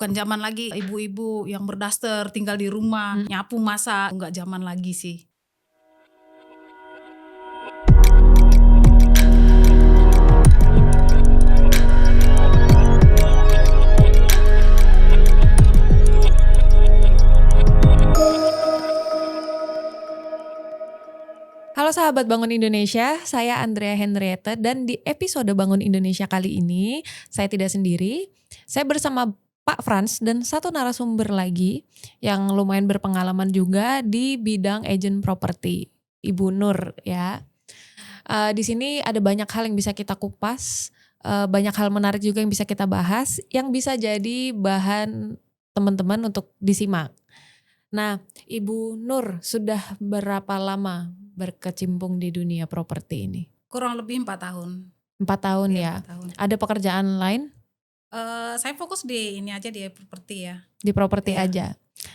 Bukan zaman lagi ibu-ibu yang berdaster tinggal di rumah, nyapu masak, nggak zaman lagi sih. Halo sahabat Bangun Indonesia, saya Andrea Henriette dan di episode Bangun Indonesia kali ini saya tidak sendiri. Saya bersama Pak Frans dan satu narasumber lagi yang lumayan berpengalaman juga di bidang agent property, Ibu Nur ya. Di sini ada banyak hal yang bisa kita kupas, banyak hal menarik juga yang bisa kita bahas, yang bisa jadi bahan teman-teman untuk disimak. Nah, Ibu Nur sudah berapa lama berkecimpung di dunia properti ini? Kurang lebih 4 tahun. 4 tahun Iya, ya. 4 tahun. Ada pekerjaan lain Saya fokus di ini aja, di properti ya. di properti Iya. aja.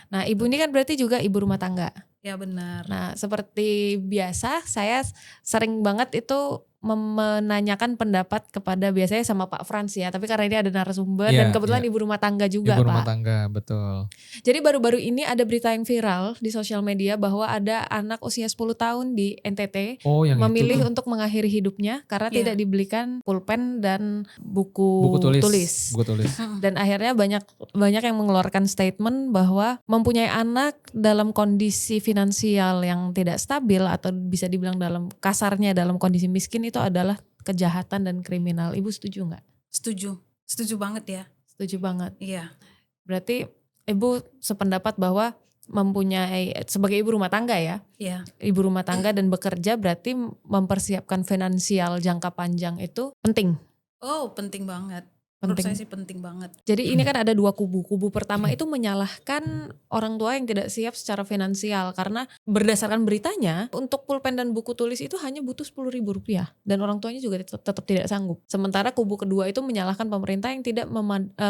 Nah, Ibu ini kan berarti juga ibu rumah tangga. Ya benar. Nah, seperti biasa saya sering banget itu menanyakan pendapat kepada biasanya sama Pak Frans ya. Tapi karena ini ada narasumber dan kebetulan ibu rumah tangga juga, Ibu Pak. rumah tangga, betul. Jadi baru-baru ini ada berita yang viral di sosial media bahwa ada anak usia 10 tahun di NTT Yang memilih itu tuh. untuk mengakhiri hidupnya karena Iya. tidak dibelikan pulpen dan buku tulis. Buku tulis. Dan akhirnya banyak yang mengeluarkan statement bahwa mempunyai anak dalam kondisi finansial yang tidak stabil atau bisa dibilang dalam kasarnya dalam kondisi miskin itu adalah kejahatan dan kriminal. Ibu setuju nggak? Setuju banget ya. Setuju banget. Iya. Berarti Ibu sependapat bahwa mempunyai sebagai ibu rumah tangga ya. Iya. Ibu rumah tangga dan bekerja berarti mempersiapkan finansial jangka panjang itu penting. Oh, penting banget. Menurut Penting. saya sih penting banget. Jadi ini kan ada dua kubu. Kubu pertama itu menyalahkan orang tua yang tidak siap secara finansial karena berdasarkan beritanya untuk pulpen dan buku tulis itu hanya butuh Rp10.000 dan orang tuanya juga tetap tidak sanggup. Sementara kubu kedua itu menyalahkan pemerintah yang tidak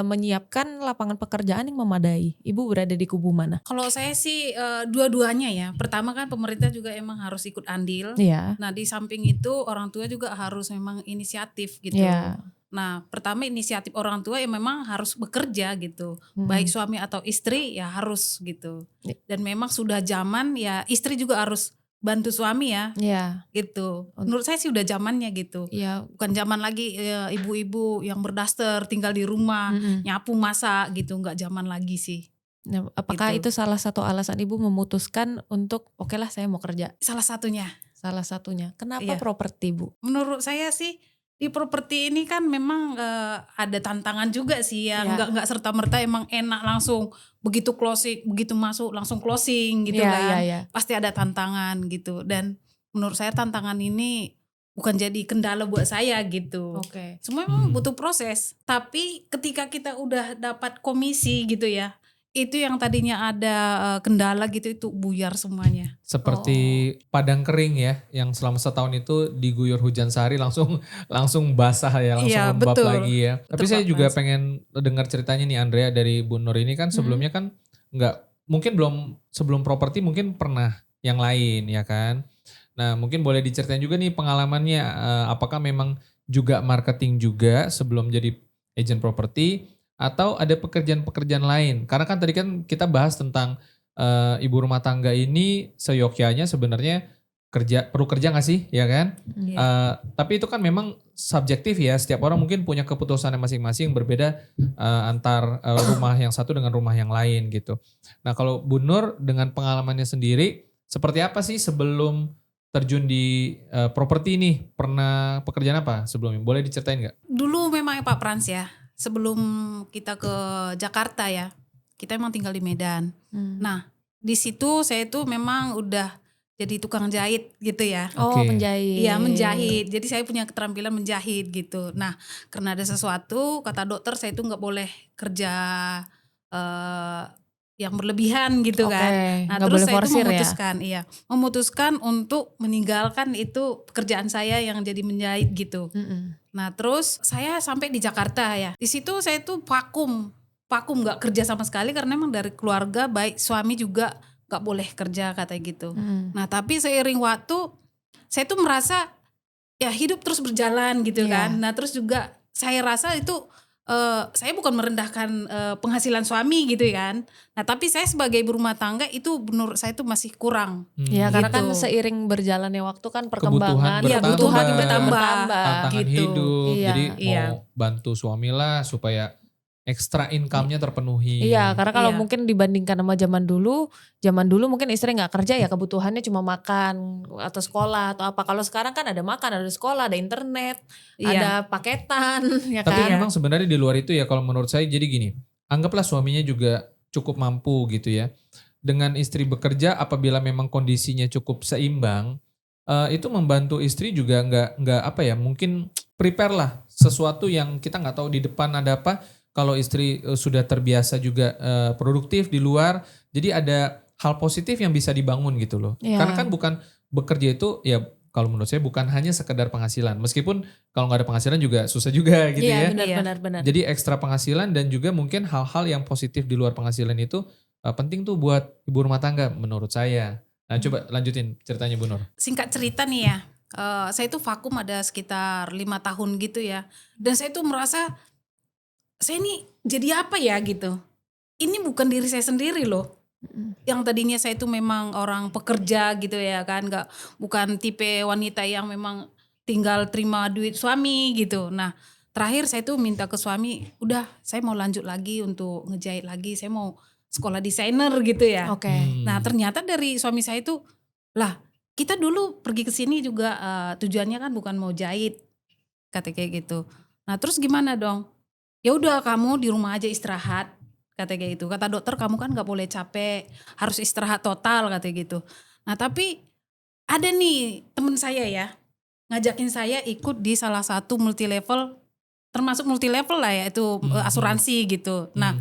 menyiapkan lapangan pekerjaan yang memadai. Ibu berada di kubu mana? Kalau saya sih dua-duanya ya. Pertama kan pemerintah juga emang harus ikut andil. Iya. Nah di samping itu orang tua juga harus memang inisiatif gitu. Iya. Nah pertama inisiatif orang tua yang memang harus bekerja gitu. Baik suami atau istri ya harus gitu. Dan memang sudah zaman ya istri juga harus bantu suami ya. Iya. Gitu. Menurut saya sih udah zamannya gitu. Iya. Bukan zaman lagi ibu-ibu yang berdaster tinggal di rumah, nyapu masak gitu. Nggak zaman lagi sih. Nah, apakah Gitu. itu salah satu alasan ibu memutuskan untuk oke lah saya mau kerja? Salah satunya. Salah satunya. Kenapa Iya. properti, Bu? Menurut saya sih di properti ini kan memang ada tantangan juga sih ya. Iya. Nggak serta-merta emang enak langsung begitu closing, begitu masuk langsung closing gitu Iya, kan. iya. Pasti ada tantangan gitu. Dan menurut saya tantangan ini bukan jadi kendala buat saya gitu. Oke. Semua memang butuh proses. Tapi ketika kita udah dapat komisi gitu ya, itu yang tadinya ada kendala gitu itu buyar semuanya. Seperti padang kering ya, yang selama setahun itu diguyur hujan sehari langsung basah ya, langsung Iya, lembab betul. lagi ya. Tapi Betul, saya Pak juga Frans. pengen dengar ceritanya nih Andrea dari Bu Nur ini kan sebelumnya kan mungkin belum sebelum properti mungkin pernah yang lain ya kan. Nah mungkin boleh diceritain juga nih pengalamannya, apakah memang juga marketing juga sebelum jadi agent properti atau ada pekerjaan-pekerjaan lain? Karena kan tadi kan kita bahas tentang ibu rumah tangga ini seyogyanya sebenarnya perlu kerja gak sih ya kan? Iya. Tapi itu kan memang subjektif ya, setiap orang mungkin punya keputusannya masing-masing berbeda antar rumah yang satu dengan rumah yang lain gitu. Nah kalau Bu Nur dengan pengalamannya sendiri seperti apa sih sebelum terjun di properti ini? Pernah pekerjaan apa sebelumnya? Boleh diceritain gak? Dulu memang ya Pak Frans ya, sebelum kita ke Jakarta ya, kita emang tinggal di Medan. Nah di situ saya itu memang udah jadi tukang jahit gitu ya. Oh, Oke. menjahit. Iya menjahit, jadi saya punya keterampilan menjahit gitu. Nah karena ada sesuatu kata dokter saya itu nggak boleh kerja yang berlebihan gitu Oke, kan. Nah nggak terus boleh saya itu forsir ya? memutuskan untuk meninggalkan itu pekerjaan saya yang jadi menjahit gitu. Nah terus saya sampai di Jakarta ya. Di situ saya tuh vakum nggak kerja sama sekali karena memang dari keluarga baik suami juga nggak boleh kerja katanya gitu. Nah tapi seiring waktu saya tuh merasa ya hidup terus berjalan gitu Iya. kan. Nah terus juga saya rasa itu saya bukan merendahkan penghasilan suami gitu kan. Nah tapi saya sebagai ibu rumah tangga itu menurut saya itu masih kurang. Ya karena kan Gitu. seiring berjalannya waktu kan Kebutuhan perkembangan, Iya, kebutuhan bertambah. tantangan gitu. hidup. Iya, Jadi iya. mau bantu suami lah supaya ekstra income-nya terpenuhi. Iya, karena kalau Iya. mungkin dibandingkan sama zaman dulu mungkin istri nggak kerja ya kebutuhannya cuma makan atau sekolah atau apa. Kalau sekarang kan ada makan, ada sekolah, ada internet, Iya. ada paketan, ya Tapi kan? memang sebenarnya di luar itu ya kalau menurut saya jadi gini, anggaplah suaminya juga cukup mampu gitu ya. Dengan istri bekerja apabila memang kondisinya cukup seimbang, itu membantu istri juga nggak apa ya, mungkin prepare lah sesuatu yang kita nggak tahu di depan ada apa. Kalau istri sudah terbiasa juga produktif di luar, jadi ada hal positif yang bisa dibangun gitu loh. Iya. Karena kan bukan bekerja itu ya kalau menurut saya bukan hanya sekedar penghasilan. Meskipun kalau nggak ada penghasilan juga susah juga gitu ya. Iya, Iya. benar. Jadi ekstra penghasilan dan juga mungkin hal-hal yang positif di luar penghasilan itu penting tuh buat ibu rumah tangga menurut saya. Nah coba lanjutin ceritanya Bu Nur. Singkat cerita nih ya, saya itu vakum ada sekitar 5 tahun gitu ya. Dan saya tuh merasa, saya ini jadi apa ya gitu. Ini bukan diri saya sendiri loh. Yang tadinya saya itu memang orang pekerja gitu ya kan. Bukan tipe wanita yang memang tinggal terima duit suami gitu. Nah terakhir saya tuh minta ke suami, udah saya mau lanjut lagi untuk ngejahit lagi. Saya mau sekolah desainer gitu ya. Oke. Nah ternyata dari suami saya itu, lah kita dulu pergi ke sini juga tujuannya kan bukan mau jahit, kata kayak gitu. Nah terus gimana dong? Ya udah kamu di rumah aja istirahat, kata kayak gitu. Kata dokter kamu kan nggak boleh capek, harus istirahat total, kata gitu. Nah tapi ada nih temen saya ya, ngajakin saya ikut di salah satu multi level, termasuk multi level lah ya itu asuransi gitu. Nah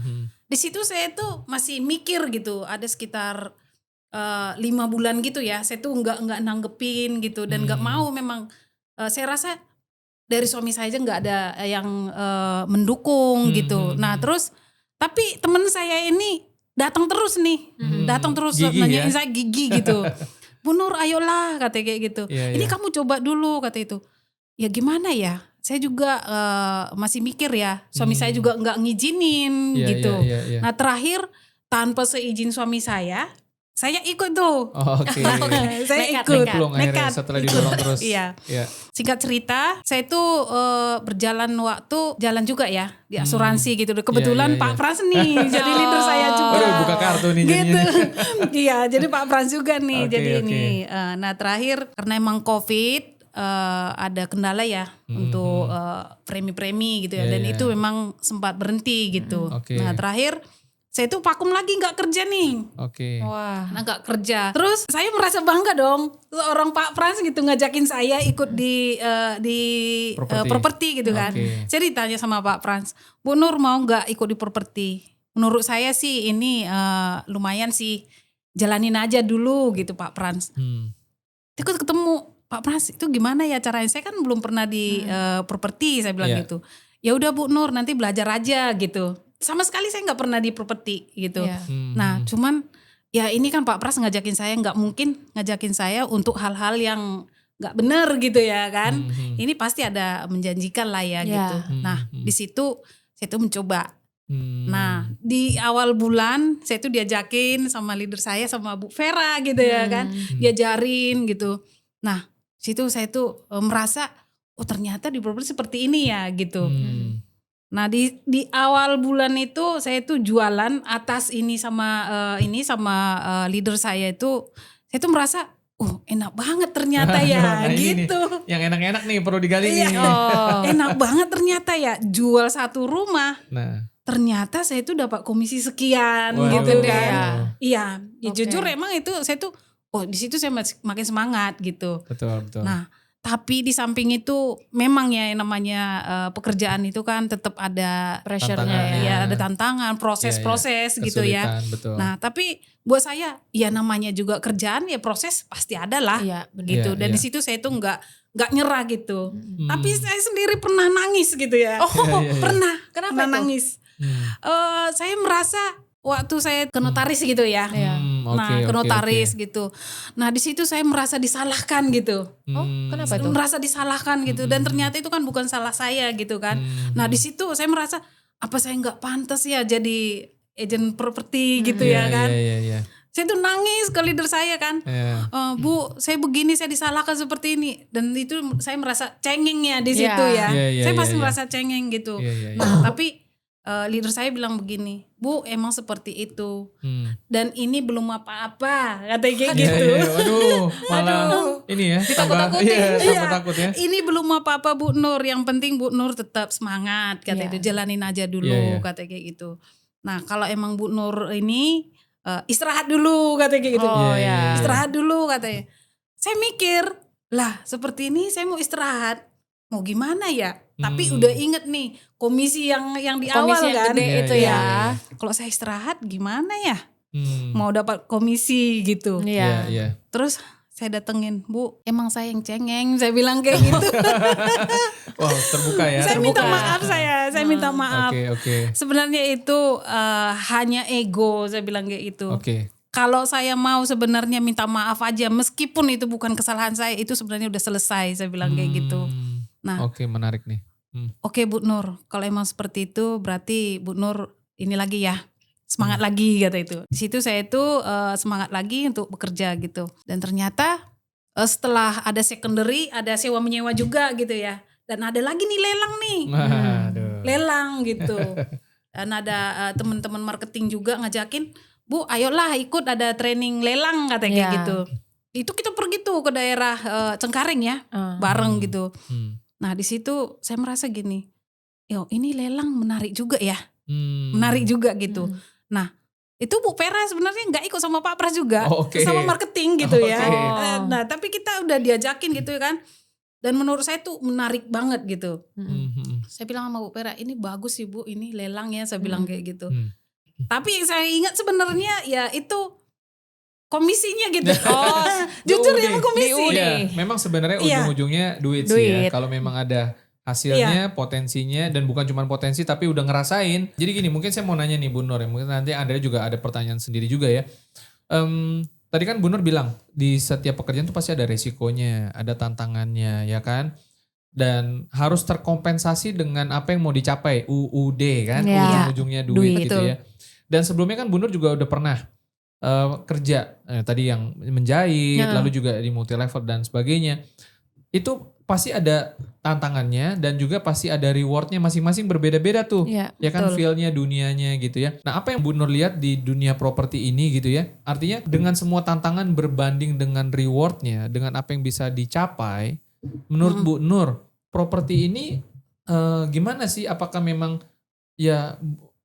di situ saya tuh masih mikir gitu, ada sekitar 5 bulan gitu ya, saya tuh nggak nanggepin gitu dan nggak mau memang, saya rasa dari suami saya aja nggak ada yang mendukung gitu. Nah terus tapi temen saya ini datang terus nih, datang terus Gigi nanyain ya? saya gigi gitu. Bu Nur ayolah katanya kayak gitu. Iya, Ini iya. kamu coba dulu kata itu. Ya gimana ya? Saya juga masih mikir ya. Suami saya juga nggak ngizinin Iya, gitu. iya. Nah terakhir tanpa seizin suami saya ikut tuh. Oh, oke. Saya Nekat, ikut. Plung akhirnya Nekat, setelah ikut. didorong terus. Iya. Iya. Singkat cerita, saya itu berjalan waktu jalan juga ya di asuransi gitu. Kebetulan Iya. Pak Frans nih jadi leader saya juga. Waduh, buka kartu nih Gitu. jadinya. Iya, jadi Pak Frans juga nih. Oke, Jadi oke. ini. Nah terakhir karena emang COVID ada kendala ya untuk premi-premi gitu ya. Iya, Dan iya. itu memang sempat berhenti gitu. Oke. Nah terakhir saya tuh vakum lagi nggak kerja nih. Oke. Wah. Nah gak kerja. Terus saya merasa bangga dong. Seorang Pak Frans gitu ngajakin saya ikut di properti gitu kan. Oke. Saya ditanya sama Pak Frans, Bu Nur mau gak ikut di properti? Menurut saya sih ini lumayan sih, jalanin aja dulu gitu Pak Frans. Terus ketemu Pak Frans, itu gimana ya caranya? Saya kan belum pernah di properti, saya bilang Iya. gitu. Ya udah Bu Nur nanti belajar aja gitu. Sama sekali saya nggak pernah di properti gitu. Iya. Nah cuman ya ini kan Pak Pras ngajakin saya, nggak mungkin ngajakin saya untuk hal-hal yang nggak benar gitu ya kan. Ini pasti ada menjanjikan lah ya Iya. gitu. Nah di situ saya tuh mencoba. Hmm. Nah di awal bulan saya tuh diajakin sama leader saya sama Bu Vera gitu ya kan. Diajarin gitu. Nah situ saya tuh merasa oh ternyata di properti seperti ini ya gitu. Nah di awal bulan itu saya tuh jualan atas ini sama leader saya itu, saya tuh merasa enak banget ternyata ya Nah, ini gitu. nih, yang enak-enak nih perlu digali nih. Oh. Enak banget ternyata ya jual satu rumah. Nah, Ternyata saya tuh dapat komisi sekian waduh. gitu Gede kan. ya. Iya, ya Oke. jujur emang itu saya tuh di situ saya makin semangat gitu. betul. Nah, tapi di samping itu memang ya yang namanya pekerjaan itu kan tetap ada Pressure-nya Tantangannya. ya, ada tantangan, proses-proses gitu ya. Kesulitan, betul. Nah, tapi buat saya ya namanya juga kerjaan ya proses pasti ada lah Iya, benar. gitu. Iya, Dan iya. di situ saya tuh nggak nyerah gitu. Tapi saya sendiri pernah nangis gitu ya. Iya, iya. Pernah. Kenapa Pernah itu? nangis. Hmm. Saya merasa waktu saya ke notaris gitu ya. Iya. Nah, ke notaris gitu. Nah, di situ saya merasa disalahkan gitu. Oh, kenapa itu? Merasa disalahkan gitu dan ternyata itu kan bukan salah saya gitu kan. Nah, di situ saya merasa apa saya nggak pantas ya jadi agent properti gitu ya kan. Iya. Saya tuh nangis ke leader saya kan. Bu, saya begini, saya disalahkan seperti ini. Dan itu saya merasa cengeng ya di situ ya. Saya pasti merasa cengeng gitu. Nah, tapi leader saya bilang begini, Bu, emang seperti itu. Dan ini belum apa-apa, katanya kayak gitu. Waduh, malah ini ya. Ditakut-takutin. Tambah takut ya. Ini belum apa-apa Bu Nur, yang penting Bu Nur tetap semangat, kata itu, jalanin aja dulu, kata kayak gitu. Nah, kalau emang Bu Nur ini istirahat dulu, katanya kayak gitu. Istirahat dulu, katanya. Saya mikir, lah seperti ini saya mau istirahat, mau gimana ya? Tapi udah inget nih komisi yang di awal Komisi yang kan. gede itu ya. Kalau saya istirahat gimana ya? Mau dapat komisi gitu. Iya. Terus saya datengin, Bu, emang saya yang cengeng, saya bilang kayak gitu. Wow, terbuka ya. Saya minta maaf, saya minta maaf. Oke. Sebenarnya itu hanya ego, saya bilang kayak gitu. Kalau saya mau sebenarnya minta maaf aja, meskipun itu bukan kesalahan saya, itu sebenarnya udah selesai, saya bilang kayak gitu. Nah, menarik nih. Oke Bu Nur, kalau emang seperti itu berarti Bu Nur ini lagi ya, semangat lagi kata itu. Di situ saya itu semangat lagi untuk bekerja gitu. Dan ternyata setelah ada secondary, ada sewa menyewa juga gitu ya. Dan ada lagi nih lelang nih, lelang gitu. Dan ada teman-teman marketing juga ngajakin, Bu ayolah ikut ada training lelang katanya kayak gitu. Itu kita pergi tuh ke daerah Cengkareng ya, bareng gitu. Nah di situ saya merasa gini, yo ini lelang menarik juga ya, menarik juga gitu. Nah itu Bu Vera sebenarnya nggak ikut sama Pak Pras juga, sama marketing gitu ya. Nah tapi kita udah diajakin gitu kan, dan menurut saya tuh menarik banget gitu. Saya bilang sama Bu Vera, ini bagus sih Bu, ini lelang ya, saya bilang kayak gitu. Tapi yang saya ingat sebenarnya ya itu komisinya gitu. Jujur ya komisi. Iya, memang sebenarnya ujung-ujungnya duit sih ya. Kalau memang ada hasilnya, potensinya, dan bukan cuma potensi tapi udah ngerasain. Jadi gini, mungkin saya mau nanya nih Bu Nur ya. Mungkin nanti Andrea juga ada pertanyaan sendiri juga ya. Tadi kan Bu Nur bilang di setiap pekerjaan itu pasti ada resikonya, ada tantangannya ya kan. Dan harus terkompensasi dengan apa yang mau dicapai, UUD kan, ujung-ujungnya duit gitu ya. Dan sebelumnya kan Bu Nur juga udah pernah kerja tadi yang menjahit, lalu juga di multi level dan sebagainya. Itu pasti ada tantangannya dan juga pasti ada rewardnya masing-masing berbeda-beda tuh. Ya kan, feel-nya, dunianya gitu ya. Nah apa yang Bu Nur lihat di dunia properti ini gitu ya. Artinya dengan semua tantangan berbanding dengan rewardnya, dengan apa yang bisa dicapai. Menurut Bu Nur, properti ini gimana sih? Apakah memang ya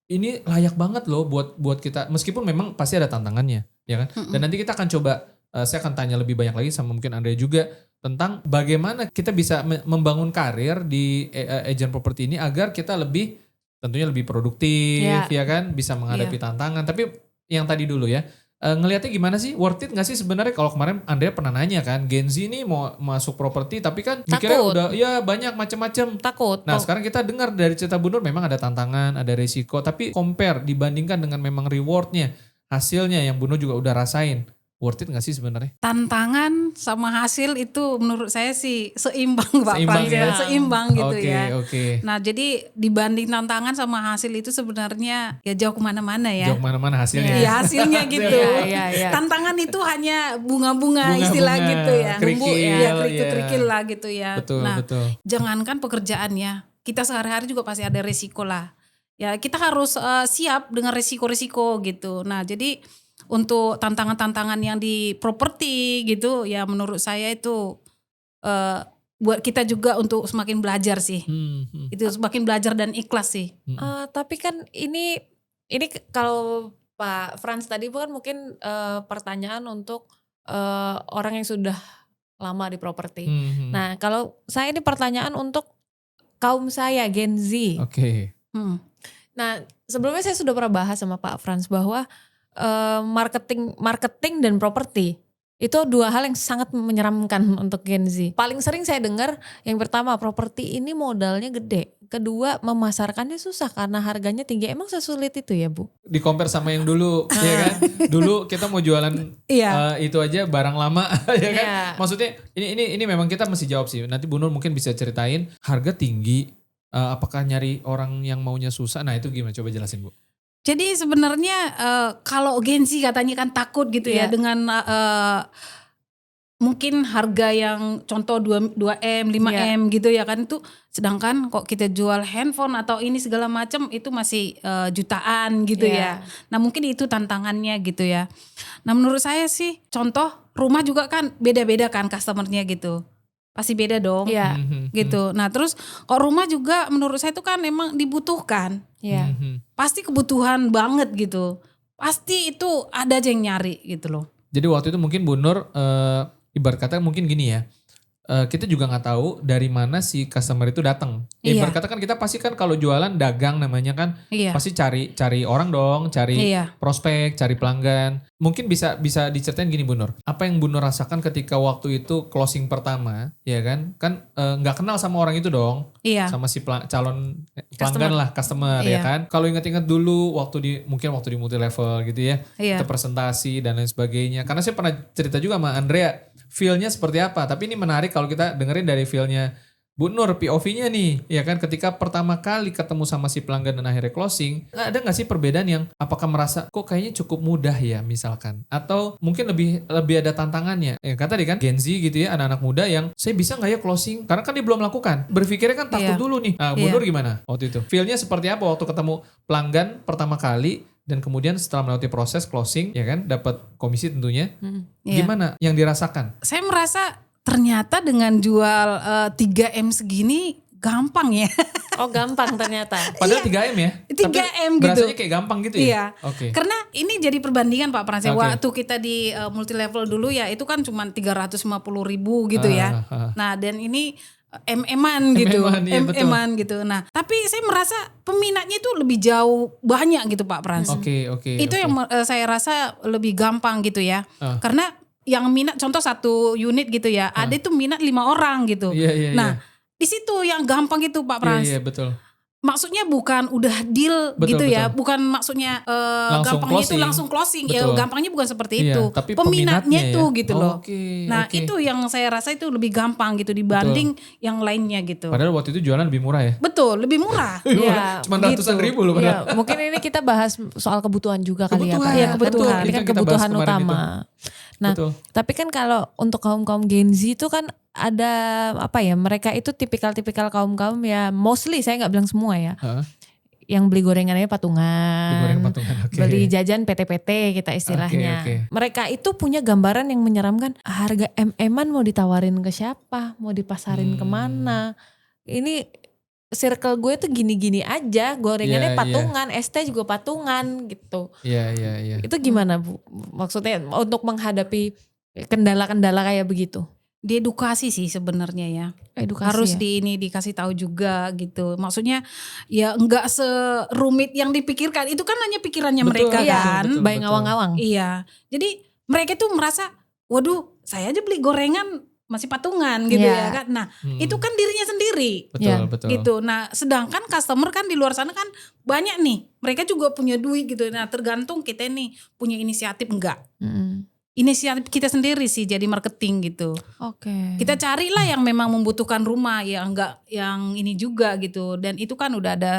ini layak banget loh buat kita, meskipun memang pasti ada tantangannya ya kan. Dan nanti kita akan coba, saya akan tanya lebih banyak lagi sama mungkin Andrea juga tentang bagaimana kita bisa membangun karir di agent properti ini agar kita tentunya lebih produktif ya kan, bisa menghadapi tantangan. Tapi yang tadi dulu ya, ngelihatnya gimana sih, worth it gak sih sebenarnya? Kalau kemarin Andrea pernah nanya kan, Gen Z ini mau masuk properti tapi kan mikirnya udah ya banyak macam-macam. Takut. Nah sekarang kita dengar dari cerita Bu Nur memang ada tantangan, ada resiko, tapi compare dibandingkan dengan memang rewardnya, hasilnya yang Bu Nur juga udah rasain. Worth it gak sih sebenarnya? Tantangan sama hasil itu menurut saya sih seimbang Pak Frans ya. Seimbang gitu ya. Nah jadi dibanding tantangan sama hasil itu sebenarnya ya jauh kemana-mana ya. Jauh kemana-mana hasilnya. Iya hasilnya gitu. Tantangan itu hanya bunga-bunga istilah gitu ya. Kerikil-kerikil lah gitu ya. Betul. Jangankan pekerjaannya, kita sehari-hari juga pasti ada resiko lah. Ya kita harus siap dengan resiko-resiko gitu. Nah jadi untuk tantangan-tantangan yang di properti gitu ya menurut saya itu buat kita juga untuk semakin belajar sih. Itu semakin belajar dan ikhlas sih. Tapi kan ini kalau Pak Frans tadi bukan mungkin pertanyaan untuk orang yang sudah lama di properti. Nah kalau saya ini pertanyaan untuk kaum saya Gen Z. Nah sebelumnya saya sudah pernah bahas sama Pak Frans bahwa marketing dan properti itu dua hal yang sangat menyeramkan untuk Gen Z. Paling sering saya dengar yang pertama, properti ini modalnya gede. Kedua, memasarkannya susah karena harganya tinggi. Emang sesulit itu ya Bu? Di compare sama yang dulu ya kan. Dulu kita mau jualan itu aja barang lama ya kan. Maksudnya ini memang kita mesti jawab sih. Nanti Bu Nur mungkin bisa ceritain harga tinggi. apakah nyari orang yang maunya susah? Nah itu gimana? Coba jelasin Bu. Jadi sebenarnya kalau agensi katanya kan takut gitu ya Iya. dengan mungkin harga yang contoh 2M, 5M gitu ya kan, itu sedangkan kok kita jual handphone atau ini segala macam itu masih jutaan gitu Iya. ya. Nah mungkin itu tantangannya gitu ya. Nah menurut saya sih contoh rumah juga kan beda-beda kan customernya gitu. Pasti beda dong Iya. gitu. Nah terus kok rumah juga menurut saya itu kan memang dibutuhkan. Iya. Pasti kebutuhan banget gitu. Pasti itu ada aja yang nyari gitu loh. Jadi waktu itu mungkin Bu Nur ibarat kata mungkin gini ya. Kita juga nggak tahu dari mana si customer itu datang. Iya. Ibarat kata kan kita pasti kan kalau jualan dagang namanya kan Iya. pasti cari orang dong, cari Iya. prospek, cari pelanggan. Mungkin bisa diceritain gini Bu Nur. Apa yang Bu Nur rasakan ketika waktu itu closing pertama, ya kan? Kan nggak kenal sama orang itu dong. Iya. Sama si calon pelanggan lah, customer ya Iya. kan. Kalau ingat-ingat dulu mungkin waktu di multi level gitu ya. Iya. Kita presentasi dan lain sebagainya. Karena saya pernah cerita juga sama Andrea, feel-nya seperti apa. Tapi ini menarik kalau kita dengerin dari feel-nya Bu Nur, POV-nya nih, ya kan ketika pertama kali ketemu sama si pelanggan dan akhirnya closing, ada nggak sih perbedaan yang apakah merasa kok kayaknya cukup mudah ya misalkan, atau mungkin lebih ada tantangannya? Ya kan tadi kan Gen Z gitu ya, anak-anak muda yang saya bisa nggak ya closing? Karena kan dia belum melakukan, berpikirnya kan takut Iya. dulu nih. Nah, Bu Iya. Nur gimana waktu itu? Feel-nya seperti apa waktu ketemu pelanggan pertama kali? Dan kemudian setelah melewati proses closing, ya kan, dapat komisi tentunya. Iya. Gimana yang dirasakan? Saya merasa ternyata dengan jual 3M segini gampang ya. Oh gampang ternyata. Padahal 3M ya? 3M Tapi gitu. berasanya kayak gampang gitu ya? Iya. Oke. Karena ini jadi perbandingan Pak Pranse. Oke. Waktu kita di multi level dulu ya itu kan cuma 350.000 gitu ya. Nah dan ini MM-an gitu. MM-an, iya, betul. MM-an gitu. Nah tapi saya merasa peminatnya itu lebih jauh banyak gitu Pak Prans. Oke. Itu yang saya rasa lebih gampang gitu ya. Karena yang minat contoh satu unit gitu ya. Ada itu minat 5 orang gitu. Iya. Nah di situ yang gampang gitu Pak Prans. Iya, betul. Maksudnya bukan udah deal Betul, gitu ya, betul. bukan maksudnya Langsung gampangnya itu closing. langsung closing. Ya Betul. gampangnya bukan seperti Iya, itu. tapi Peminatnya peminatnya itu ya. gitu loh. Oke, Nah oke. itu yang saya rasa itu lebih gampang gitu dibanding yang lainnya gitu. Padahal waktu itu jualan lebih murah ya? Betul, lebih murah. Iya, Cuma ratusan gitu. ribu loh padahal. Iya, mungkin ini kita bahas soal kebutuhan juga kali ya Pak. Kebutuhan, Ya, betul. kebutuhan. Ini Itu kan yang kita bahas kebutuhan kemarin utama. Nah, Betul. tapi kan kalau untuk kaum-kaum Gen Z itu kan ada apa ya, mereka itu tipikal-tipikal kaum-kaum ya, mostly saya nggak bilang semua ya. Heeh. Yang beli gorengannya patungan. Digoreng patungan, oke. Beli jajan PT-PT kita istilahnya. Oke. Mereka itu punya gambaran yang menyeramkan. Harga MM-an mau ditawarin ke siapa? Mau dipasarin kemana? Ini circle gue tuh gini-gini aja. Gorengannya Iya, patungan, ST juga patungan gitu. Iya. Itu gimana Bu? Maksudnya untuk menghadapi kendala-kendala kayak begitu? Diedukasi sih sebenarnya ya. Edukasi Harus ya? dikasih tahu juga gitu. Maksudnya ya enggak serumit yang dipikirkan. Itu kan hanya pikirannya Betul, mereka Iya, kan. betul. Bayang awang-awang. Iya. Jadi mereka tuh merasa, waduh, saya aja beli gorengan masih patungan gitu Iya. ya kan. Nah, itu kan dirinya sendiri. Betul. Gitu. Nah, sedangkan customer kan di luar sana kan banyak nih. Mereka juga punya duit gitu. Nah, tergantung kita nih punya inisiatif enggak. Inisiatif kita sendiri sih jadi marketing gitu. Oke. Kita carilah yang memang membutuhkan rumah, ya enggak yang ini juga gitu. Dan itu kan udah ada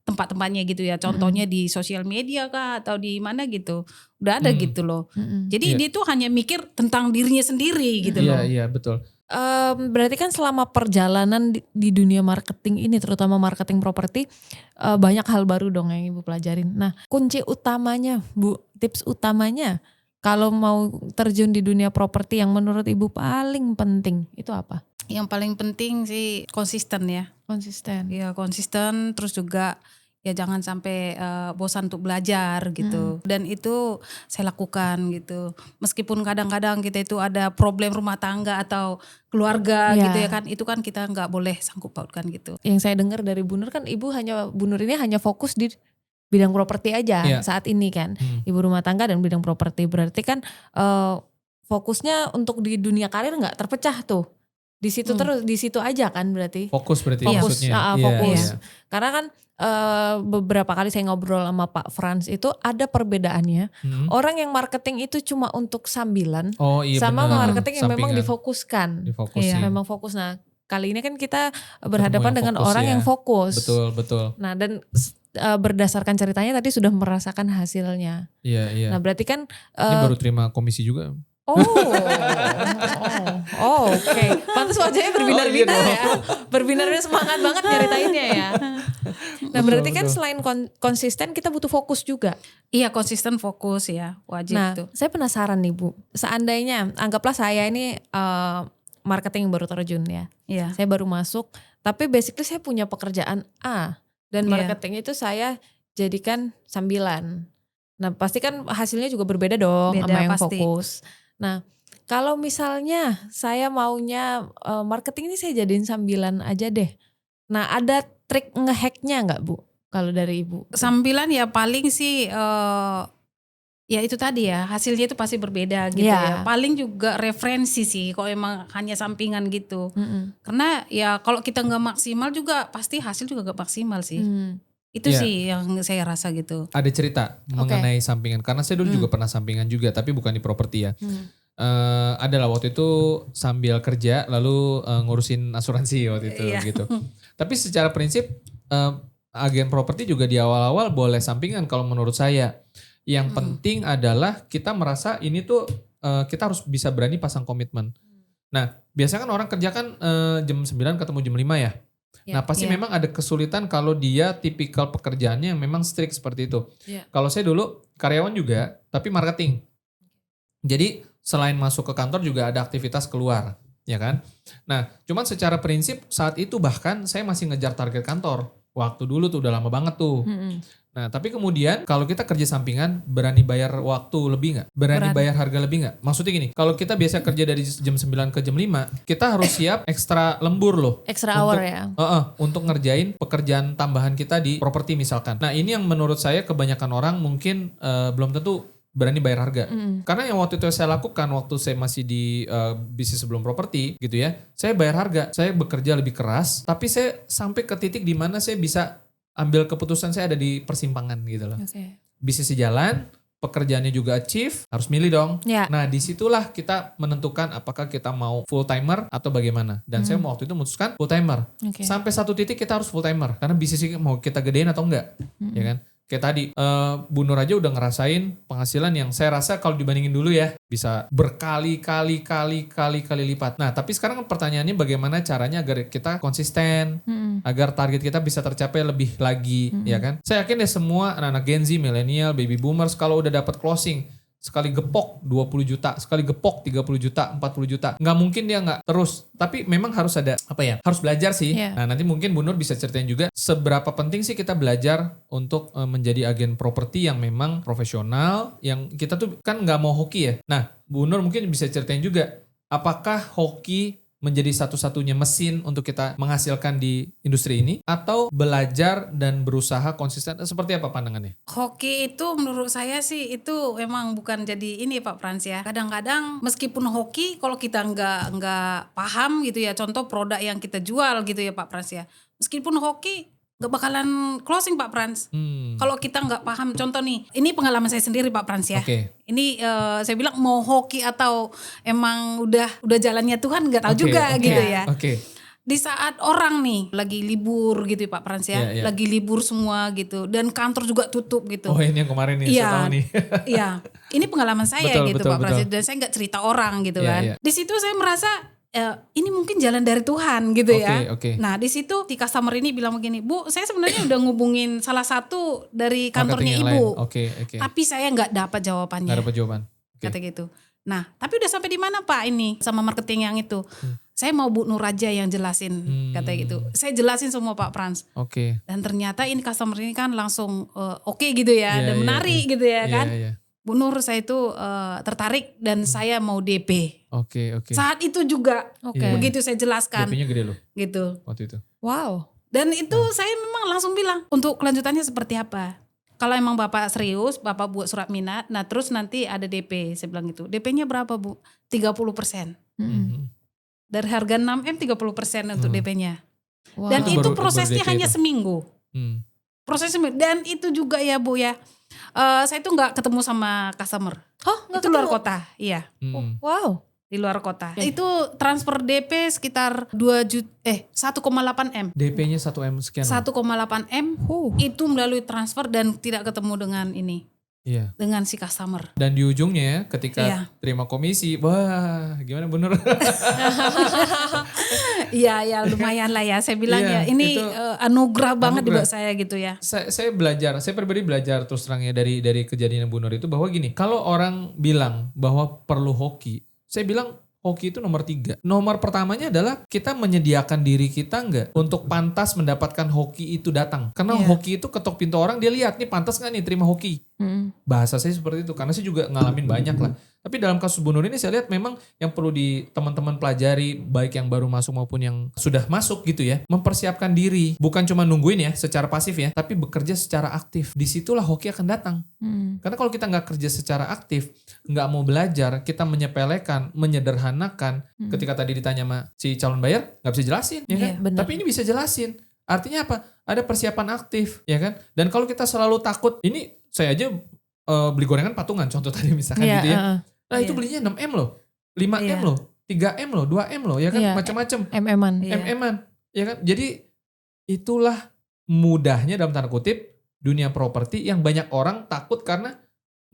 tempat-tempatnya gitu ya. Contohnya di sosial media kah atau di mana gitu. Udah ada gitu loh. Jadi Iya. dia tuh hanya mikir tentang dirinya sendiri gitu loh. Iya, betul. Berarti kan selama perjalanan di dunia marketing ini, terutama marketing properti, banyak hal baru dong yang Ibu pelajarin. Nah, kunci utamanya Bu, tips utamanya kalau mau terjun di dunia properti yang menurut Ibu paling penting itu apa? Yang paling penting sih konsisten ya. Konsisten. Ya konsisten, terus juga ya jangan sampai bosan untuk belajar gitu. Dan itu saya lakukan gitu. Meskipun kadang-kadang kita itu ada problem rumah tangga atau keluarga Iya. gitu ya kan. Itu kan kita nggak boleh sangkut pautkan gitu. Yang saya dengar dari Bu Nur kan Bu Nur ini hanya fokus di bidang properti aja Iya. saat ini kan. Ibu rumah tangga dan bidang properti. Berarti kan fokusnya untuk di dunia karir nggak terpecah tuh. Di situ terus, di situ aja kan berarti. Fokus berarti Fokus, maksudnya. fokus. Iya. Karena kan beberapa kali saya ngobrol sama Pak Frans itu ada perbedaannya. Orang yang marketing itu cuma untuk sambilan, Oh iya sama benar. marketing yang memang Sampingan. difokuskan. Difokusin. Memang fokus. Nah, kali ini kan kita berhadapan dengan fokus orang ya. yang fokus. Betul. Nah dan berdasarkan ceritanya tadi sudah merasakan hasilnya. Iya. Nah berarti kan Ini baru terima komisi juga. Oke. Pantas wajahnya berbinar-binar ya. Berbinar-binar semangat banget nyeritainnya ya. Nah berarti kan selain konsisten kita butuh fokus juga. Iya, konsisten fokus ya, wajib Nah tuh. saya penasaran nih Bu. Seandainya anggaplah saya ini marketing baru terjun ya. Iya. Saya baru masuk. Tapi basically saya punya pekerjaan A. Dan Iya. marketing itu saya jadikan sambilan. Nah pasti kan hasilnya juga berbeda dong Beda sama yang pasti. fokus. Nah kalau misalnya saya maunya marketing ini saya jadiin sambilan aja deh. Nah ada trik ngehacknya nggak Bu? Kalau dari Ibu? Sambilan ya paling sih ya itu tadi ya, hasilnya itu pasti berbeda gitu Iya. ya. Paling juga referensi sih kalau emang hanya sampingan gitu. Mm-mm. Karena ya kalau kita nggak maksimal juga pasti hasil juga gak maksimal sih. Itu Iya. sih yang saya rasa gitu. Ada cerita mengenai sampingan. Karena saya dulu juga pernah sampingan juga, tapi bukan di properti ya. Adalah waktu itu sambil kerja lalu ngurusin asuransi waktu itu Iya. gitu. Tapi secara prinsip agen properti juga di awal-awal boleh sampingan kalau menurut saya. Yang penting adalah kita merasa ini tuh kita harus bisa berani pasang komitmen. Nah biasanya kan orang kerja kan jam 9 ketemu jam 5 ya. Nah pasti memang ada kesulitan kalau dia tipikal pekerjaannya yang memang strict seperti itu. Kalau saya dulu karyawan juga tapi marketing. Jadi selain masuk ke kantor juga ada aktivitas keluar, ya kan? Nah, cuman secara prinsip saat itu bahkan saya masih ngejar target kantor. Waktu dulu tuh udah lama banget tuh. Nah, tapi kemudian kalau kita kerja sampingan berani bayar waktu lebih nggak? Berani bayar harga lebih nggak? Maksudnya gini, kalau kita biasa kerja dari jam 9 ke jam 5, kita harus siap ekstra lembur loh. Extra hour ya. Untuk ngerjain pekerjaan tambahan kita di properti misalkan. Nah, ini yang menurut saya kebanyakan orang mungkin belum tentu berani bayar harga. Karena yang waktu itu saya lakukan waktu saya masih di bisnis sebelum properti gitu ya. Saya bayar harga, saya bekerja lebih keras, tapi saya sampai ke titik di mana saya bisa ambil keputusan, saya ada di persimpangan gitu loh. Bisnisnya jalan, pekerjaannya juga achieve, harus milih dong. Ya. Nah disitulah kita menentukan apakah kita mau full timer atau bagaimana. Dan saya waktu itu memutuskan full timer. Sampai satu titik kita harus full timer. Karena bisnisnya mau kita gedein atau enggak. Ya kan? Kayak tadi, Bu Nur aja udah ngerasain penghasilan yang saya rasa kalau dibandingin dulu ya, bisa berkali-kali lipat. Nah tapi sekarang pertanyaannya bagaimana caranya agar kita konsisten, agar target kita bisa tercapai lebih lagi, ya kan? Saya yakin deh semua anak-anak Gen Z, milenial, baby boomers kalau udah dapat closing, sekali gepok 20 juta, sekali gepok 30 juta, 40 juta. Nggak mungkin dia nggak terus. Tapi memang harus ada, harus belajar sih. Nah nanti mungkin Bu Nur bisa ceritain juga seberapa penting sih kita belajar untuk menjadi agen properti yang memang profesional. Yang kita tuh kan nggak mau hoki ya. Nah Bu Nur mungkin bisa ceritain juga, apakah hoki menjadi satu-satunya mesin untuk kita menghasilkan di industri ini, atau belajar dan berusaha konsisten, seperti apa pandangannya? Hoki itu menurut saya sih itu emang bukan jadi ini Pak Frans ya. Kadang-kadang meskipun hoki kalau kita nggak paham gitu ya, contoh produk yang kita jual gitu ya Pak Frans ya. Meskipun hoki nggak bakalan closing Pak Frans. Kalau kita nggak paham, contoh nih, ini pengalaman saya sendiri Pak Frans ya. Ini saya bilang mau hoki atau emang udah jalannya Tuhan nggak tahu juga gitu ya. Di saat orang nih lagi libur gitu Pak Frans ya, lagi libur semua gitu, dan kantor juga tutup gitu. Oh ini yang kemarin nih, saya tahu nih. Iya, ini pengalaman saya betul, Pak Frans, betul. dan saya nggak cerita orang gitu kan. Di situ saya merasa ini mungkin jalan dari Tuhan gitu ya. Nah di situ si customer ini bilang begini, Bu, saya sebenarnya udah ngubungin salah satu dari kantornya Ibu, tapi saya nggak dapat jawabannya. Nggak dapat jawaban. Kata gitu. Nah tapi udah sampai di mana Pak ini sama marketing yang itu? Saya mau Bu Nur aja yang jelasin, kata gitu. Saya jelasin semua Pak Frans. Dan ternyata ini customer ini kan langsung oke gitu ya, dan menarik gitu ya kan. Bu Nur, saya itu tertarik dan saya mau DP. Saat itu juga begitu saya jelaskan. DP-nya gede loh. Gitu. Waktu itu. Wow. Dan itu saya memang langsung bilang untuk kelanjutannya seperti apa. Kalau emang Bapak serius, Bapak buat surat minat, nah terus nanti ada DP. Saya bilang gitu. DP-nya berapa Bu? 30%. Dari harga 6M 30% untuk DP-nya. Wow. Dan itu prosesnya DP hanya itu seminggu. Prosesnya, dan itu juga ya Bu ya. Saya tuh nggak ketemu sama customer. Oh, nggak Itu luar ketemu? kota, iya. Wow. di luar kota. Itu transfer DP sekitar 1,8 M. DP-nya 1 M sekian. 1,8 M itu melalui transfer dan tidak ketemu dengan ini. Iya. Dengan si customer. Dan di ujungnya ya ketika terima komisi, wah gimana Bu Nur? Iya lumayan lah ya. Saya bilang ini anugerah banget buat saya gitu ya. Saya pribadi belajar terus terangnya dari kejadian Bu Nur itu bahwa gini, kalau orang bilang bahwa perlu hoki, saya bilang hoki itu nomor 3. Nomor pertamanya adalah kita menyediakan diri kita enggak untuk pantas mendapatkan hoki itu datang. Karena hoki itu ketok pintu orang, dia lihat nih pantas gak nih terima hoki. Bahasa saya seperti itu, karena saya juga ngalamin banyak lah. Tapi dalam kasus Bu Nur ini saya lihat memang yang perlu di teman-teman pelajari, baik yang baru masuk maupun yang sudah masuk gitu ya, mempersiapkan diri. Bukan cuma nungguin ya secara pasif ya, tapi bekerja secara aktif. Disitulah hoki akan datang. Karena kalau kita nggak kerja secara aktif, nggak mau belajar, kita menyepelekan, menyederhanakan. Ketika tadi ditanya sama si calon bayar, nggak bisa jelasin, ya kan? Tapi ini bisa jelasin. Artinya apa? Ada persiapan aktif, ya kan? Dan kalau kita selalu takut, ini saya aja beli gorengan patungan, contoh tadi misalkan gitu ya. Nah itu belinya 6M loh, 5M loh, 3M loh, 2M loh, ya kan? Macam-macam. MM-an. MM-an, ya kan? Jadi itulah mudahnya dalam tanda kutip dunia properti yang banyak orang takut karena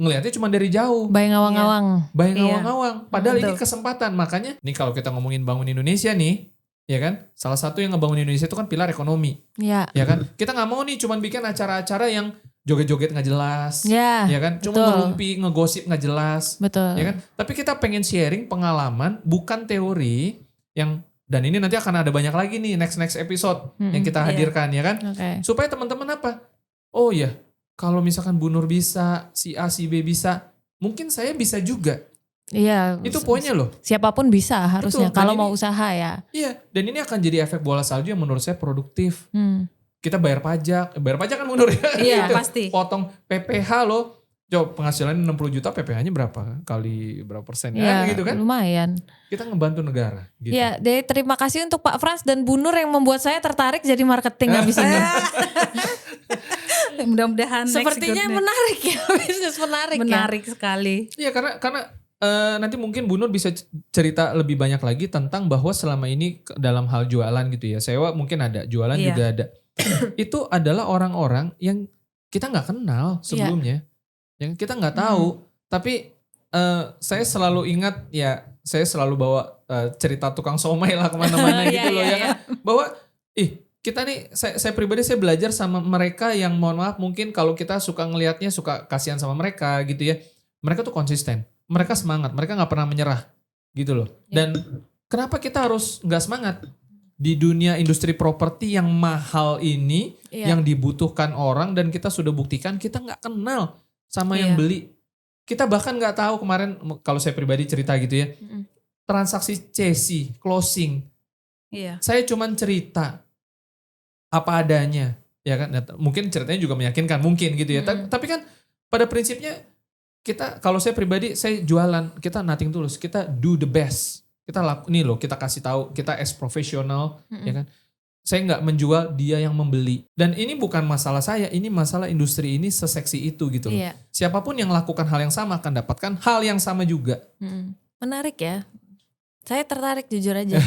ngelihatnya cuma dari jauh. Bayang awang-awang. Bayang awang-awang. Padahal ini kesempatan. Makanya nih kalau kita ngomongin bangun Indonesia nih, ya kan? Salah satu yang ngebangun Indonesia itu kan pilar ekonomi. Ya kan? Kita nggak mau nih cuma bikin acara-acara yang joget-joget nggak jelas. Ya kan? Cuma ngerumpi, ngegosip nggak jelas. Betul. Ya kan? Tapi kita pengen sharing pengalaman, bukan teori yang, dan ini nanti akan ada banyak lagi nih next episode yang kita hadirkan, ya kan? Supaya teman-teman apa? Oh ya, kalau misalkan Bu Nur bisa, si A, si B bisa, mungkin saya bisa juga. Iya. Itu poinnya loh. Siapapun bisa harusnya kalau mau ini, usaha ya. Iya, dan ini akan jadi efek bola salju yang menurut saya produktif. Kita bayar pajak kan Bu Nur ya? Iya, gitu. pasti. Potong PPH loh. Coba penghasilannya 60 juta, PPH-nya berapa? Kali berapa persen ya, gitu kan? Lumayan. Kita ngebantu negara. Gitu. Ya, deh terima kasih untuk Pak Frans dan Bu Nur yang membuat saya tertarik jadi marketing habis ini. Mudah-mudahan sepertinya menarik ya, bisnis menarik sekali. Iya, karena nanti mungkin Bu Nur bisa cerita lebih banyak lagi tentang bahwa selama ini dalam hal jualan gitu ya. Sewa mungkin ada, jualan juga ada. Itu adalah orang-orang yang kita nggak kenal sebelumnya. Yang kita nggak tahu. Tapi saya selalu ingat ya, saya selalu bawa cerita tukang somai lah kemana-mana gitu loh ya kan. Bahwa kita nih, saya pribadi saya belajar sama mereka yang mohon maaf mungkin kalau kita suka ngelihatnya suka kasihan sama mereka gitu ya. Mereka tuh konsisten, mereka semangat, mereka nggak pernah menyerah gitu loh. Dan kenapa kita harus nggak semangat? Di dunia industri properti yang mahal ini, yang dibutuhkan orang dan kita sudah buktikan kita nggak kenal sama yang beli. Kita bahkan nggak tahu kemarin kalau saya pribadi cerita gitu ya, transaksi CC, closing. Saya cuman cerita apa adanya, ya kan? Mungkin ceritanya juga meyakinkan, mungkin gitu ya. Tapi kan pada prinsipnya kita, kalau saya pribadi, saya jualan, kita nothing tulus, kita do the best. Kita nih loh, kita kasih tahu, kita as profesional, ya kan? Saya nggak menjual, dia yang membeli. Dan ini bukan masalah saya, ini masalah industri ini seseksi itu gitu loh. Siapapun yang lakukan hal yang sama akan dapatkan hal yang sama juga. Menarik ya. Saya tertarik jujur aja.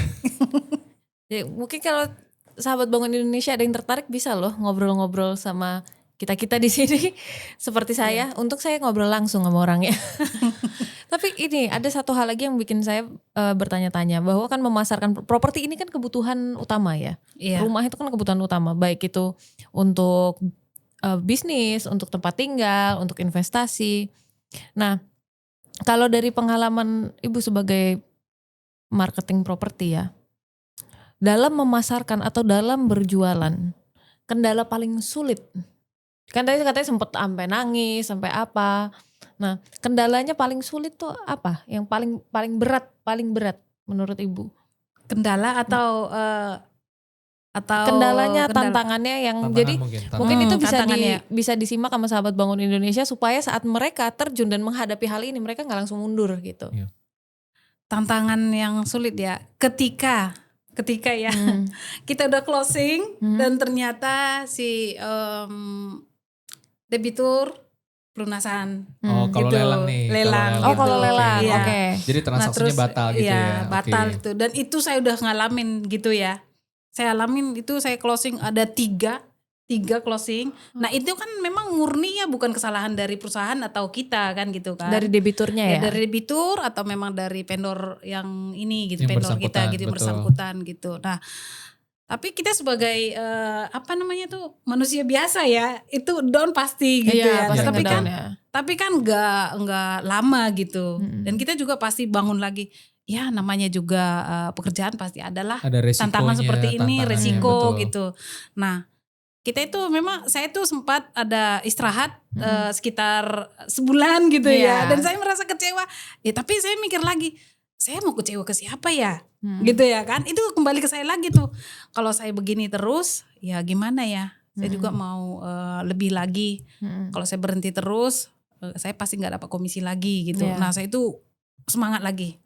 Ya, mungkin kalau sahabat Bangun Indonesia ada yang tertarik bisa loh ngobrol-ngobrol sama kita di sini seperti saya. Untuk saya ngobrol langsung sama orangnya. Tapi ini ada satu hal lagi yang bikin saya bertanya-tanya, bahwa kan memasarkan properti ini kan kebutuhan utama ya. Rumah itu kan kebutuhan utama, baik itu untuk bisnis, untuk tempat tinggal, untuk investasi. Nah, kalau dari pengalaman Ibu sebagai marketing properti ya, dalam memasarkan atau dalam berjualan, kendala paling sulit. Kan tadi katanya sempat sampai nangis, sampai apa. Nah, kendalanya paling sulit tuh apa? Yang paling berat menurut Ibu? Kendala atau kendalanya, tantangannya yang jadi mungkin itu bisa disimak sama sahabat Bangun Indonesia supaya saat mereka terjun dan menghadapi hal ini mereka nggak langsung mundur gitu. Tantangan yang sulit ya, ketika ya kita udah closing dan ternyata si debitur pelunasan. Oh, kalau gitu. lelang nih. Lelang. Oh kalau Oke. lelang, Iya. oke. Jadi transaksinya batal gitu iya, ya. batal Oke. itu. Dan itu saya udah ngalamin gitu ya. Saya alamin itu, saya closing ada tiga closing. Nah itu kan memang murni ya, bukan kesalahan dari perusahaan atau kita kan gitu kan. Dari debiturnya ya? Dari debitur atau memang dari vendor yang ini gitu, Yang vendor kita bersangkutan, gitu, betul. bersangkutan gitu. Nah tapi kita sebagai apa namanya tuh manusia biasa ya, itu down pasti gitu Iya, ya. pasti Tapi ngedown kan ya. tapi kan nggak lama gitu. Dan kita juga pasti bangun lagi. Ya namanya juga pekerjaan pasti adalah Ada resikonya, tantangan seperti ini, tantangannya, resiko betul. gitu. Nah kita itu memang, saya tuh sempat ada istirahat sekitar sebulan gitu Iya. ya. Dan saya merasa kecewa. Ya tapi saya mikir lagi, saya mau kecewa ke siapa ya? Hmm. Gitu ya kan. Itu kembali ke saya lagi tuh. Kalau saya begini terus ya gimana ya? Saya juga mau lebih lagi. Kalau saya berhenti terus saya pasti gak dapat komisi lagi gitu. Iya. Nah saya itu semangat lagi.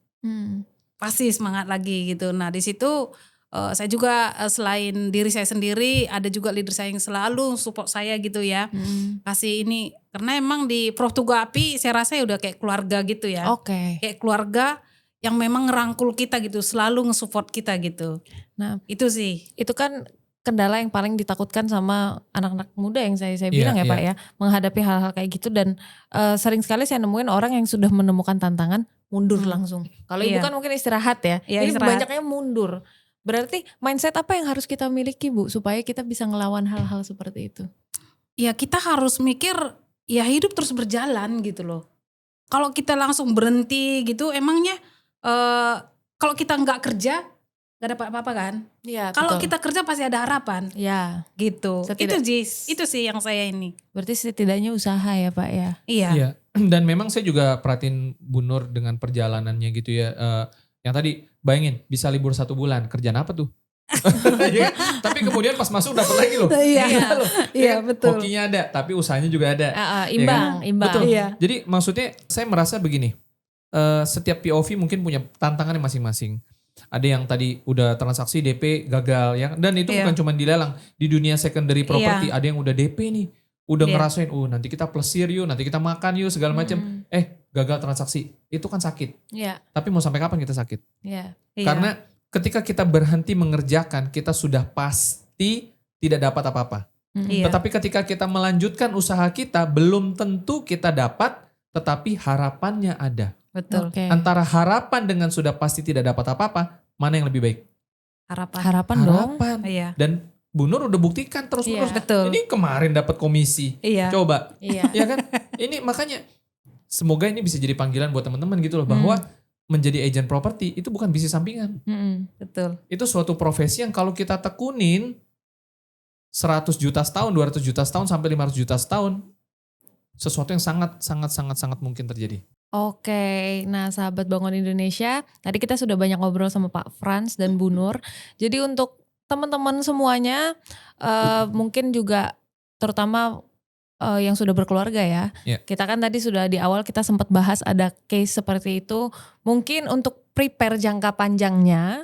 Pasti semangat lagi gitu. Nah di situ saya juga selain diri saya sendiri, ada juga leader saya yang selalu support saya gitu ya. Kasih ini, karena emang di Prof Tugu Api saya rasa ya udah kayak keluarga gitu ya. Oke. Kayak keluarga yang memang ngerangkul kita gitu, selalu nge-support kita gitu. Nah Itu sih. itu kan kendala yang paling ditakutkan sama anak-anak muda yang saya Iya, bilang ya iya. Pak ya, menghadapi hal-hal kayak gitu. Dan sering sekali saya nemuin orang yang sudah menemukan tantangan mundur langsung. Kalau ibu Iya. kan mungkin istirahat ya, Iya, ini istirahat. banyaknya mundur. Berarti mindset apa yang harus kita miliki Bu supaya kita bisa ngelawan hal-hal seperti itu? Ya kita harus mikir, ya hidup terus berjalan gitu loh. Kalau kita langsung berhenti gitu, emangnya kalau kita nggak kerja nggak dapat apa-apa kan? Iya. Kalau kita kerja pasti ada harapan ya, gitu. Setidak- Itu sih yang saya ini. berarti setidaknya usaha ya Pak ya. Iya. Iya. Dan memang saya juga perhatiin Bu Nur dengan perjalanannya gitu ya. Yang tadi bayangin bisa libur 1 bulan, kerjaan apa tuh? Iya kan? Tapi kemudian pas masuk dapat lagi loh. Iya. Gila loh. Iya, kan? betul. Hokinya ada, tapi usahanya juga ada. Imbang, imbang. Betul. Iya. Jadi maksudnya saya merasa begini, setiap POV mungkin punya tantangannya masing-masing. Ada yang tadi udah transaksi DP gagal ya, dan itu Iya. bukan cuma di lelang, di dunia secondary property ada yang udah DP nih, udah Iya. ngerasain, nanti kita plesir yuk, nanti kita makan yuk segala macam, gagal transaksi, itu kan sakit. Iya, Tapi mau sampai kapan kita sakit? iya. Iya. Karena ketika kita berhenti mengerjakan, kita sudah pasti tidak dapat apa-apa. Iya. Tetapi ketika kita melanjutkan usaha kita, belum tentu kita dapat, tetapi harapannya ada. Betul. Oke. Antara harapan dengan sudah pasti tidak dapat apa-apa, mana yang lebih baik? Harapan. Harapan dong. Harapan. Iya. Dan Bu Nur udah buktikan terus-menerus. Iya. Betul. Ini kemarin dapat komisi. Iya. Coba. Iya. Ya kan? Ini makanya semoga ini bisa jadi panggilan buat teman-teman gitu loh, bahwa menjadi agent properti itu bukan bisnis sampingan. Betul. Itu suatu profesi yang kalau kita tekunin 100 juta setahun, 200 juta setahun, sampai 500 juta setahun, sesuatu yang sangat mungkin terjadi. Oke, nah sahabat Bangun Indonesia, tadi kita sudah banyak ngobrol sama Pak Frans dan Bu Nur. Jadi untuk teman-teman semuanya, mungkin juga terutama yang sudah berkeluarga ya. Yeah. Kita kan tadi sudah di awal kita sempat bahas ada case seperti itu. Mungkin untuk prepare jangka panjangnya,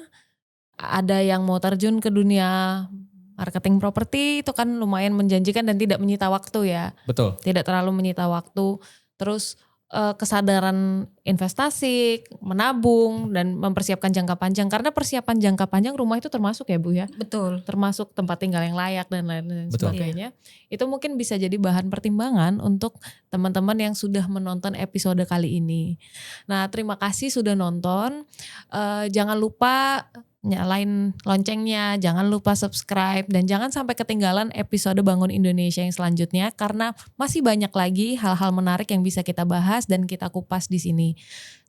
ada yang mau terjun ke dunia marketing properti, itu kan lumayan menjanjikan dan tidak menyita waktu ya. Betul. Tidak terlalu menyita waktu. Terus kesadaran investasi, menabung dan mempersiapkan jangka panjang, karena persiapan jangka panjang rumah itu termasuk ya Bu ya, Betul. termasuk tempat tinggal yang layak dan lain-lain Betul. sebagainya. Itu mungkin bisa jadi bahan pertimbangan untuk teman-teman yang sudah menonton episode kali ini. Nah, terima kasih sudah nonton. Jangan lupa nyalain loncengnya, jangan lupa subscribe, dan jangan sampai ketinggalan episode Bangun Indonesia yang selanjutnya, karena masih banyak lagi hal-hal menarik yang bisa kita bahas dan kita kupas di sini.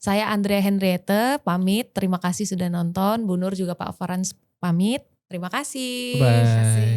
Saya Andrea Henriette pamit, terima kasih sudah nonton. Bu Nur juga Pak Frans pamit, terima kasih. Bye.